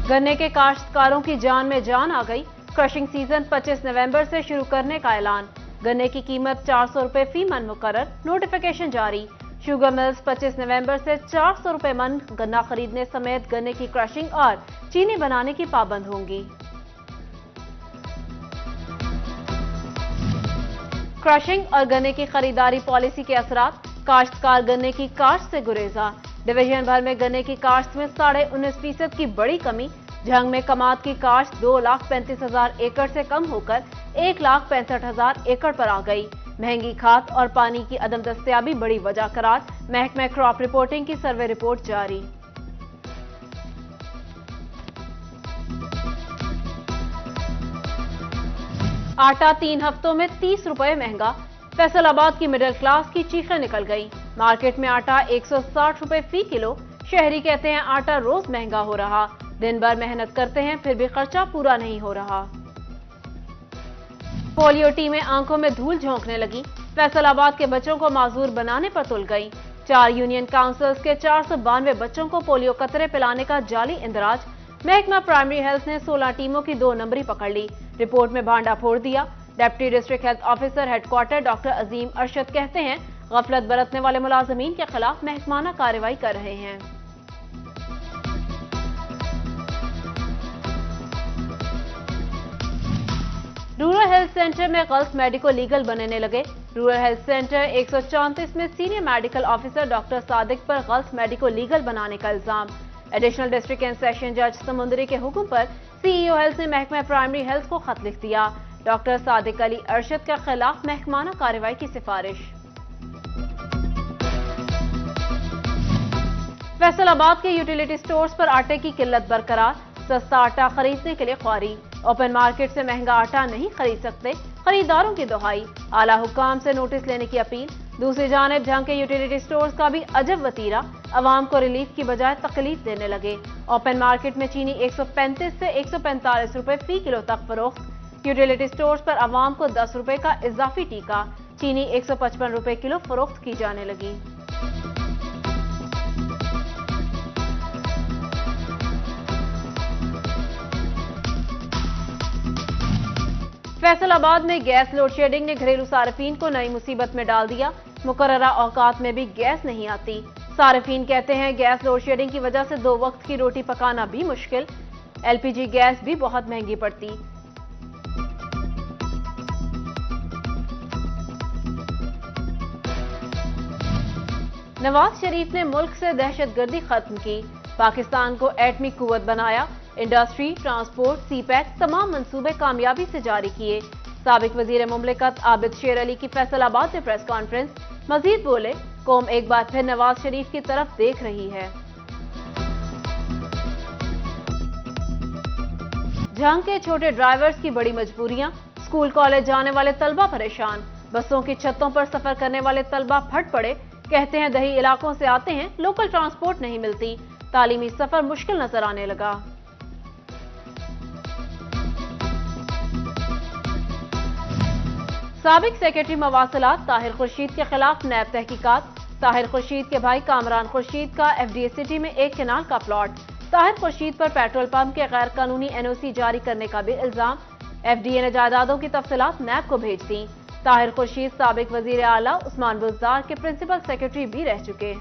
गन्ने के काश्तकारों की जान में जान आ गई। क्रशिंग सीजन 25 नवंबर से शुरू करने का ऐलान। गन्ने की कीमत 400 रुपए फी मन मुकर्रर, नोटिफिकेशन जारी। शुगर मिल्स 25 नवंबर से 400 रुपए मन गन्ना खरीदने समेत गन्ने की क्रशिंग और चीनी बनाने की पाबंद होंगी। क्रशिंग और गन्ने की खरीदारी पॉलिसी के असरात, काश्तकार गन्ने की काश्त से गुरेजा। डिवीजन भर में गन्ने की काश्त में 19.5% की बड़ी कमी। झंग में कमाद की काश्त 2,35,000 एकड़ से कम होकर 1,65,000 एकड़ पर आ गई। महंगी खाद और पानी की अदम दस्तयाबी बड़ी वजह करार। महकमे क्रॉप रिपोर्टिंग की सर्वे रिपोर्ट जारी। आटा 3 हफ्तों में 30 रुपए महंगा। फैसलाबाद की मिडिल क्लास की चीखें निकल गई। मार्केट में आटा 160 रुपए फी किलो। शहरी कहते हैं आटा रोज महंगा हो रहा। दिन भर मेहनत करते हैं फिर भी खर्चा पूरा नहीं हो रहा। पोलियो टीमें आंखों में धूल झोंकने लगी। फैसलाबाद के बच्चों को माजूर बनाने पर तुल गई। 4 यूनियन काउंसिल्स के 492 बच्चों को पोलियो कतरे पिलाने का जाली इंदराज। महकमा प्राइमरी हेल्थ ने 16 टीमों की 2 नंबरी पकड़ ली। रिपोर्ट में भांडा फोड़ दिया। Deputy district health officer headquarter doctor Azeem Arshad कहते हैं गफलत बरतने वाले मुलाजमीन के खिलाफ महकमाना कार्रवाई कर रहे हैं। रूरल हेल्थ सेंटर में गल्फ मेडिको लीगल बनने लगे। रूरल हेल्थ सेंटर 134 में senior medical officer doctor Sadiq पर गल्फ मेडिको लीगल बनाने का इल्जाम। एडिशनल डिस्ट्रिक्ट एंड सेशन जज समुंदरी के हुक्म पर सीईओ हेल्थ ने महकमा प्राइमरी हेल्थ को खत लिख दिया। डॉक्टर सादिक अली अरशद के खिलाफ महकमाना कार्रवाई की सिफारिश। फैसलाबाद के यूटिलिटी स्टोर्स पर आटे की किल्लत बरकरार। सस्ता आटा खरीदने के लिए ख्वारी। ओपन मार्केट से महंगा आटा नहीं खरीद सकते, खरीदारों की दुहाई। आला हुक्काम से नोटिस लेने की अपील। दूसरी जानिब झंग के यूटिलिटी स्टोर्स का भी अजब वतीरा। अवाम को रिलीफ की बजाय तकलीफ देने लगे। ओपन मार्केट में चीनी 135 से 145 रुपए फी किलो तक फरोख्त। यूटिलिटी स्टोर्स पर अवाम को 10 रुपए का इजाफी टीका। चीनी 155 रुपए किलो फरोख्त की जाने लगी। फैसलाबाद में गैस लोड शेडिंग ने घरेलू सार्फिन को नई मुसीबत में डाल दिया। मुकर्ररा औकात में भी गैस नहीं आती। सार्फिन कहते हैं गैस लोड शेडिंग की वजह से 2 वक्त की रोटी पकाना भी मुश्किल। एलपीजी गैस भी बहुत महंगी पड़ती। नवाज शरीफ ने मुल्क से दहशतगर्दी खत्म की। पाकिस्तान को एटमी कुव्वत बनाया। इंडस्ट्री, ट्रांसपोर्ट, सीपैक तमाम मंसूबे कामयाबी से जारी किए। साबिक वजीर मुमलिकत आबिद शेर अली की फैसलाबाद में प्रेस कॉन्फ्रेंस। मजीद बोले, कौम एक बार फिर नवाज शरीफ की तरफ देख रही है। झंग के छोटे ड्राइवर्स की बड़ी मजबूरियां। स्कूल कॉलेज जाने वाले तलबा परेशान। बसों की छतों पर सफर करने वाले तलबा फट पड़े। कहते हैं दही इलाकों से आते हैं, लोकल ट्रांसपोर्ट नहीं मिलती। तालीमी सफर मुश्किल नजर आने लगा। साबिक सेक्रेटरी मवासिलात ताहिर खुर्शीद के खिलाफ नैब तहकीकात। ताहिर खुर्शीद के भाई कामरान खुर्शीद का एफडीए सिटी में 1 केनाल का प्लॉट। ताहिर खुर्शीद पर पेट्रोल पंप के गैर कानूनी एनओसी जारी करने का भी इल्जाम। एफडीए ने जायदादों की तफसीलात नैब को भेज दी। ताहिर खुर्शीद साबिक वजीर आला उस्मान बुज़दार के प्रिंसिपल सेक्रेटरी भी रह चुके।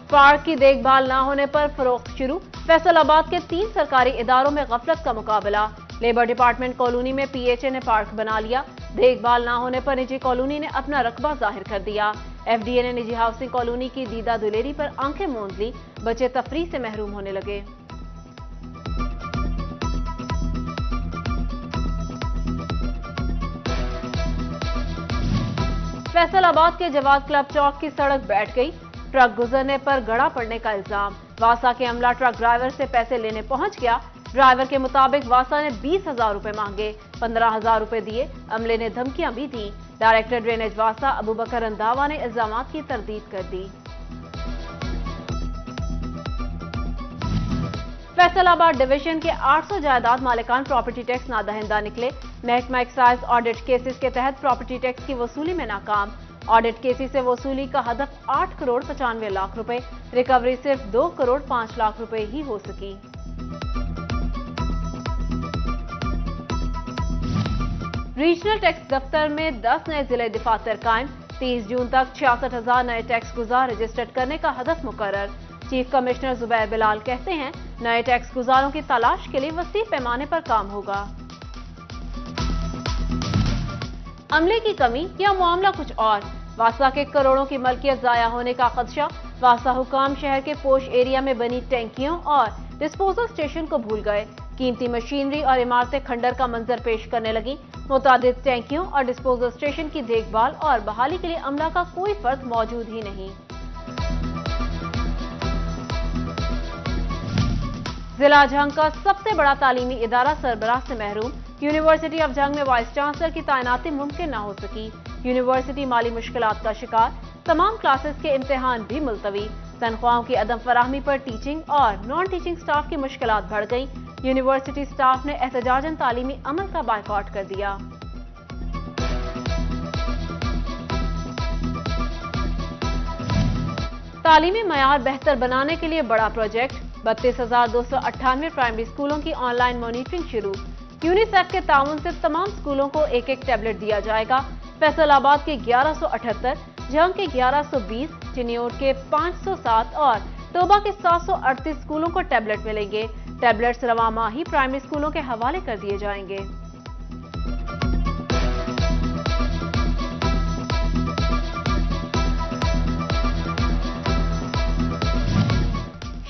पार्क की देखभाल न होने पर फरोख्त शुरू। फैसलाबाद के 3 सरकारी इदारों में गफलत का मुकाबला। लेबर डिपार्टमेंट कॉलोनी में पीएचए ने पार्क बना लिया। देखभाल न होने पर निजी कॉलोनी ने अपना रकबा जाहिर कर दिया। एफडीए ने निजी हाउसिंग कॉलोनी की दीदा दुलेरी पर आंखें मूंद ली। बच्चे तफरीह से महरूम होने लगे। फैसलाबाद के जवाद क्लब चौक की सड़क बैठ गई। ट्रक गुजरने पर गड़ा पड़ने का इल्जाम। वासा के अमला ट्रक ड्राइवर से पैसे लेने पहुंच गया। ड्राइवर के मुताबिक वासा ने 20,000 रुपए मांगे, 15,000 रुपए दिए। अमले ने धमकियां भी दी। डायरेक्टर ड्रेनेज वासा अबू बकर रंधावा ने इल्जामात की तरदीद कर दी। फैसल आबाद डिवीजन के 800 जायदाद मालिकान प्रॉपर्टी टैक्स नादहिंदा निकले। महकमा एक्साइज ऑडिट केसेस के तहत प्रॉपर्टी टैक्स की वसूली में नाकाम। ऑडिट केसेस से वसूली का हदफ 8 करोड़ 95 लाख रुपए, रिकवरी सिर्फ 2 करोड़ 5 लाख रुपए ही हो सकी। रीजनल टैक्स दफ्तर में 10 नए जिले दफातर कायम। 30 जून तक 66,000 नए टैक्स गुजार रजिस्टर्ड करने का हदफ मुकर्रर। चीफ कमिश्नर जुबैर बिलाल कहते हैं, नए टैक्स गुजारों की तलाश के लिए वसी पैमाने पर काम होगा। अमले की कमी या मामला कुछ और, वासा के करोड़ों की मलकियत जाया होने का खदशा। वासा हुकाम शहर के पोश एरिया में बनी टैंकियों और डिस्पोजल स्टेशन को भूल गए। कीमती मशीनरी और इमारतें खंडर का मंजर पेश करने लगी। मुतादिद टैंकियों और डिस्पोजल स्टेशन की देखभाल और बहाली के लिए अमला का कोई फर्द मौजूद ही नहीं। जिला झंग का सबसे बड़ा तालीमी इदारा सरबराह से महरूम। यूनिवर्सिटी ऑफ झंग में वाइस चांसलर की तैनाती मुमकिन न हो सकी। यूनिवर्सिटी माली मुश्किलात का शिकार। तमाम क्लासेस के इम्तिहान भी मुलतवी। तनख्वाहों की अदम फराहमी पर टीचिंग और नॉन टीचिंग स्टाफ की मुश्किलात बढ़ गई। यूनिवर्सिटी स्टाफ ने एहतजाजन तालीमी अमल का बायकॉट कर दिया। तालीमी मयार बेहतर बनाने के लिए बड़ा प्रोजेक्ट। 32,298 प्राइमरी स्कूलों की ऑनलाइन मॉनिटरिंग शुरू। यूनिसेफ के ताउन से तमाम स्कूलों को एक एक टैबलेट दिया जाएगा। फैसलाबाद के 1178, झंग के 1120, चिन्योट के 507 और तोबा के 738 स्कूलों को टैबलेट मिलेंगे। टैबलेट्स रवा माही प्राइमरी स्कूलों के हवाले कर दिए जाएंगे।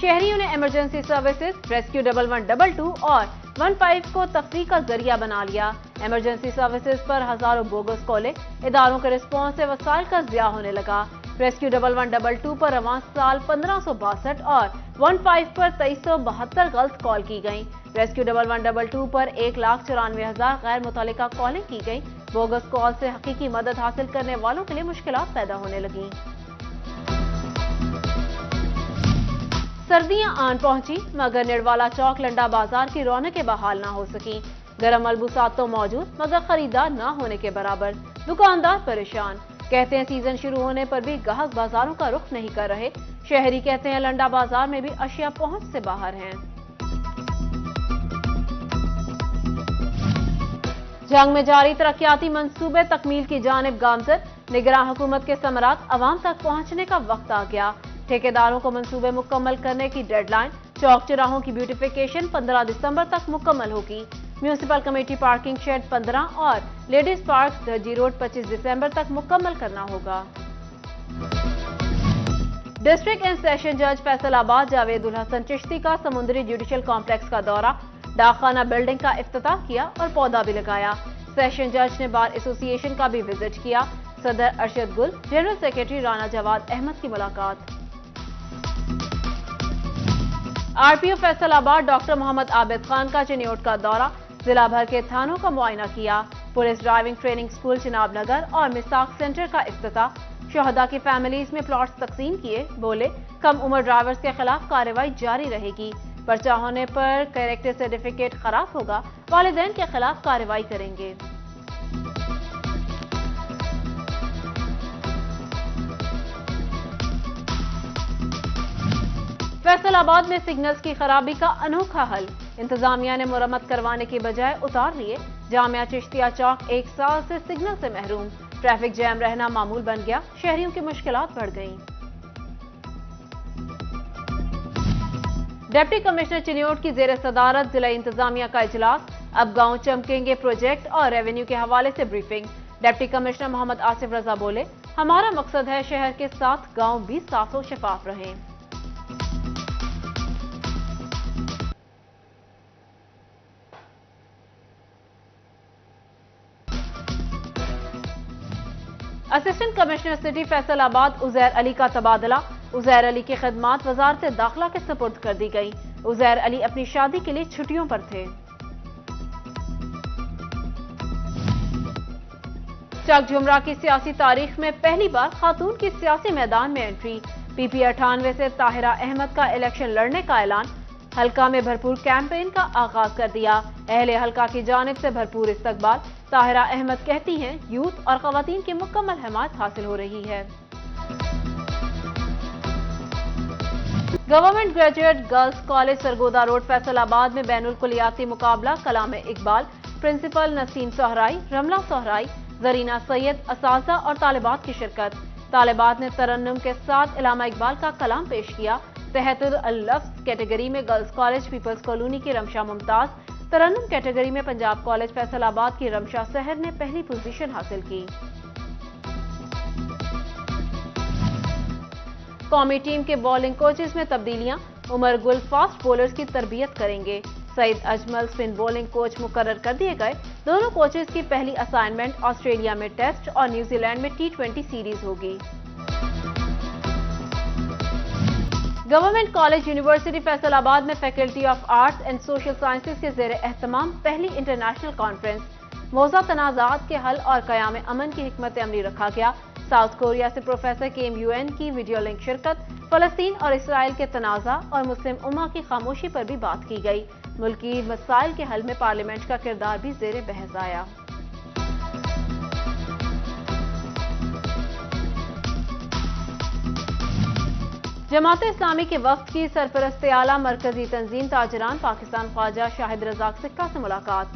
शहरियों ने इमरजेंसी सर्विसेज, रेस्क्यू 1122 और 15 को तफरीह का जरिया बना लिया। इमरजेंसी सर्विसेज पर हजारों बोगस कॉलें, इदारों के रिस्पॉन्स से वसाइल का जिया होने लगा। रेस्क्यू 1122 पर रवां साल 1562 और 15 पर 2372 गलत कॉल की गई। रेस्क्यू 1122 पर 1,94,000 गैर मुतल्लिका कॉलें की गई। बोगस कॉल से हकीकी मदद हासिल करने वालों के लिए मुश्किलात पैदा होने लगी। सर्दियां आन पहुंची मगर निड़वाला चौक लंडा बाजार की रौनकें बहाल ना हो सकी। गरम मलबूसात तो मौजूद मगर खरीदार ना होने के बराबर। दुकानदार परेशान, कहते हैं सीजन शुरू होने पर भी ग्राहक बाजारों का रुख नहीं कर रहे। शहरी कहते हैं लंडा बाजार में भी अशिया पहुंच से बाहर हैं। जंग में जारी तरक्याती मंसूबे तकमील की जानिब गामजन। निगरान हुकूमत के समरात अवाम तक पहुंचने का वक्त आ गया। ठेकेदारों को मंसूबे मुकम्मल करने की डेडलाइन। चौक चौराहों की ब्यूटिफिकेशन 15 दिसंबर तक मुकम्मल होगी। म्यूनिसिपल कमेटी पार्किंग शेड 15 और लेडीज पार्क दर्जी रोड 25 दिसंबर तक मुकम्मल करना होगा। डिस्ट्रिक्ट एंड सेशन जज फैसलाबाद जावेद उल हसन चिश्ती का समुद्री जुडिशल कॉम्प्लेक्स का दौरा। डाकखाना बिल्डिंग का इफ्तिताह किया और पौधा भी लगाया। सेशन जज ने बार एसोसिएशन का भी विजिट किया। सदर अरशद गुल, जनरल सेक्रेटरी राना जवाद अहमद की मुलाकात। आरपीओ फैसलाबाद डॉक्टर मोहम्मद आबिद खान का चिन्योट का दौरा। जिला भर के थानों का मुआयना किया। Police driving training school Chenab Nagar और मिसाक सेंटर का इफ्तिताह। शहदा की फैमिलीज में प्लॉट्स तकसीम किए। बोले कम उम्र ड्राइवर्स के खिलाफ कार्रवाई जारी रहेगी। पर्चा होने पर कैरेक्टर सर्टिफिकेट खराब होगा। वालिदैन के खिलाफ कार्रवाई करेंगे। फैसलाबाद में सिग्नल्स की खराबी का अनोखा हल। इंतजामिया ने मुरम्मत करवाने की बजाय उतार लिए। जामिया चिश्तिया चौक 1 साल से सिग्नल से महरूम। ट्रैफिक जैम रहना मामूल बन गया। शहरियों की मुश्किलात बढ़ गईं। डिप्टी कमिश्नर चिन्योट की जेर सदारत जिला इंतजामिया का इजलास। अब गांव चमकेंगे प्रोजेक्ट और रेवेन्यू के हवाले से briefing. Deputy commissioner Mohammad Asif Raza बोले हमारा मकसद है शहर के साथ गांव भी साफ और शफाफ रहें। Assistant commissioner city Faisalabad Uzair Ali का तबादला। उजैर अली की खिदमात वजारत दाखिला के सुपुर्द कर दी गई। उजैर अली अपनी शादी के लिए छुट्टियों पर थे। चक झुमरा की सियासी तारीख में पहली बार खातून की सियासी मैदान में एंट्री। पीपी 98 से ताहिरा अहमद का इलेक्शन लड़ने का ऐलान। حلقہ میں بھرپور کیمپین کا آغاز کر دیا، اہل حلقہ کی جانب سے بھرپور استقبال۔ طاہرہ احمد کہتی ہیں یوتھ اور خواتین کی مکمل حمایت حاصل ہو رہی ہے۔ Government graduate girls college Sargodha road Faisal آباد میں بین الکلیاتی مقابلہ کلام اقبال، پرنسپل نسیم سہرائی، رملہ سہرائی، زرینہ سید، اساتذہ اور طالبات کی شرکت۔ طالبات نے ترنم کے ساتھ علامہ اقبال کا کلام پیش کیا۔ تحت اللفظ کیٹیگری میں گرلز کالج پیپلز کالونی کی رمشا ممتاز، ترنم کیٹیگری میں پنجاب کالج فیصل آباد کی رمشا سحر نے پہلی پوزیشن حاصل کی۔ قومی ٹیم کے بولنگ کوچز میں تبدیلیاں، عمر گل فاسٹ بولرز کی تربیت کریں گے، سعید اجمل سپن بولنگ کوچ مقرر کر دیے گئے۔ دونوں کوچز کی پہلی اسائنمنٹ آسٹریلیا میں ٹیسٹ اور نیوزی لینڈ میں T20 سیریز ہوگی۔ گورنمنٹ کالج یونیورسٹی فیصل آباد میں faculty of arts and social sciences کے زیر اہتمام پہلی انٹرنیشنل کانفرنس، موضوع تنازعات کے حل اور قیام امن کی حکمت عملی رکھا گیا۔ ساؤتھ کوریا سے پروفیسر KMUN کی ویڈیو لنک شرکت، فلسطین اور اسرائیل کے تنازع اور مسلم امہ کی خاموشی پر بھی بات کی گئی۔ ملکی مسائل کے حل میں پارلیمنٹ کا کردار بھی زیر بحث آیا۔ جماعت اسلامی کے وفد کی سرپرست اعلیٰ مرکزی تنظیم تاجران پاکستان خواجہ شاہد رزاق سکہ سے ملاقات۔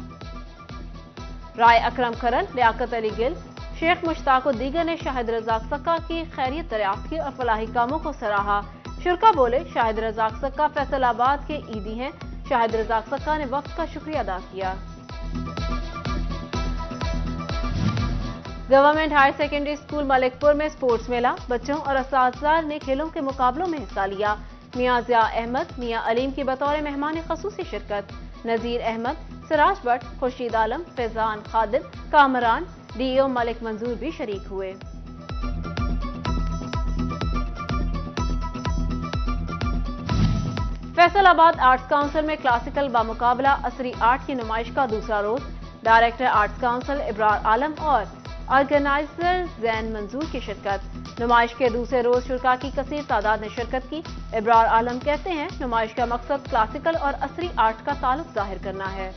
رائے اکرم کھرن، لیاقت علی گل، شیخ مشتاق و دیگر نے شاہد رزاق سکہ کی خیریت دریافت کی اور فلاحی کاموں کو سراہا۔ شرکا بولے، شاہد رزاق سکہ فیصل آباد کے عیدی ہیں۔ شاہد رزاق سکہ نے وفد کا شکریہ ادا کیا۔ گورنمنٹ ہائر سیکنڈری اسکول ملک پور میں سپورٹس میلہ، بچوں اور اساتذہ نے کھیلوں کے مقابلوں میں حصہ لیا۔ میاں ضیاء احمد، میاں علیم کی بطور مہمان خصوصی شرکت۔ نذیر احمد، سراج بٹ، خورشید عالم، فیضان خادم، کامران، DO ملک منظور بھی شریک ہوئے۔ فیصل آباد آرٹس کونسل میں کلاسیکل بامقابلہ عصری آرٹ کی نمائش کا دوسرا روز، director arts council Abrar Alam اور آرگنائزر زین منظور کی شرکت۔ نمائش کے دوسرے روز شرکاء کی کثیر تعداد نے شرکت کی۔ ابرار عالم کہتے ہیں نمائش کا مقصد کلاسیکل اور عصری آرٹ کا تعلق ظاہر کرنا ہے۔